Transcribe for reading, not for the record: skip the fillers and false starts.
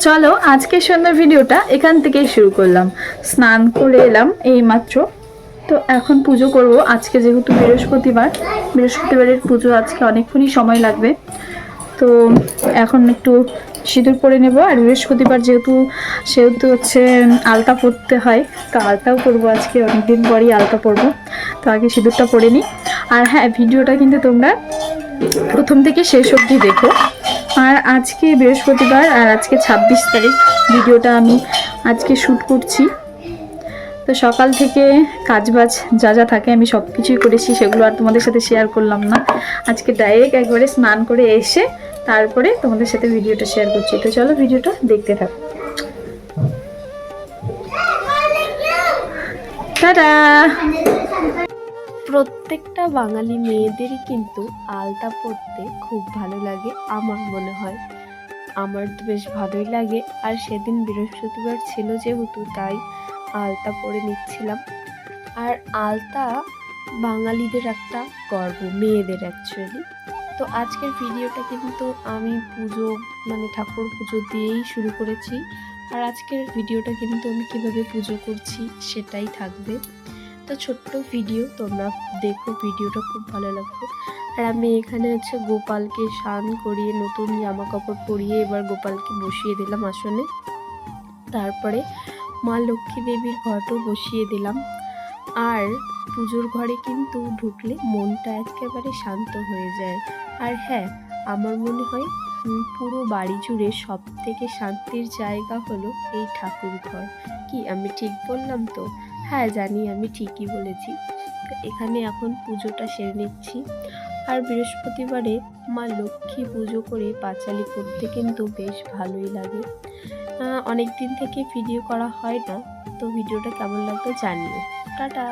চলো আজকে সুন্দর ভিডিওটা এখান থেকেই শুরু করলাম। স্নান করে এলাম এই মাত্র। তো এখন পুজো করব। আজকে যেহেতু বৃহস্পতিবারের পুজো, আজকে অনেকক্ষণই সময় লাগবে। তো এখন একটু সিঁদুর পরে নেব। আর বৃহস্পতিবার সেহেতু হচ্ছে আলতা পরতে হয়, তো আলতাও পরবো আজকে। অনেকদিন পরই আলতা পরবো, তো আগে সিঁদুরটা পরে নিই। আর হ্যাঁ, ভিডিওটা কিন্তু তোমরা প্রথম থেকে শেষ অবধি দেখো। আর আজকে বৃহস্পতিবার, আর আজকে 26 তারিখ। ভিডিওটা আমি আজকে শ্যুট করছি। তো সকাল থেকে কাজবাজ যা যা থাকে আমি সব কিছুই করেছি, সেগুলো আর তোমাদের সাথে শেয়ার করলাম না। আজকে ডাইরেক্ট একবারে স্নান করে এসে তারপরে তোমাদের সাথে ভিডিওটা শেয়ার করছি। তো চলো ভিডিওটা দেখতে থাকো। টাটা। প্রত্যেকটা বাঙালি মেয়েদেরই কিন্তু আলতা পরতে খুব ভালো লাগে আমার মনে হয়। আমার তো বেশ ভালোই লাগে। আর সেদিন বৃহস্পতিবার ছিল যেহেতু, তাই আলতা পরে নিচ্ছিলাম। আর আলতা বাঙালিদের একটা গর্ব, মেয়েদের অ্যাকচুয়ালি। তো আজকের ভিডিওটা কিন্তু আমি ঠাকুর পুজো দিয়েই শুরু করেছি। আর আজকের ভিডিওটা কিন্তু আমি কিভাবে পুজো করছি সেটাই থাকবে। তো ছোট্ট ভিডিও, তোমরা দেখো, ভিডিওটা খুব ভালো লাগবে। আর আমি এখানে হচ্ছে গোপালকে স্নান করিয়ে নতুন জামা কাপড় পরিয়ে এবার গোপালকে বসিয়ে দিলাম আসনে। তারপরে মা লক্ষ্মী দেবীর ঘটও বসিয়ে দিলাম। আর পুজোর ঘরে কিন্তু ঢুকলে মনটা একেবারে শান্ত হয়ে যায়। আর হ্যাঁ, আমার মনে হয় পুরো বাড়ি জুড়ে সব থেকে শান্তির জায়গা হলো এই ঠাকুর ঘর। কি আমি ঠিক বললাম তো? হ্যাঁ, জানি আমি ঠিকই বলেছি। তো এখানে এখন পুজোটা সেরে নিচ্ছি। আর বৃহস্পতিবারে মা লক্ষ্মী পুজো করে পাঁচালি করতে কিন্তু বেশ ভালোই লাগে। অনেক দিন থেকে ভিডিও করা হয় না, তো ভিডিওটা কেমন লাগলো জানিও। টাটা।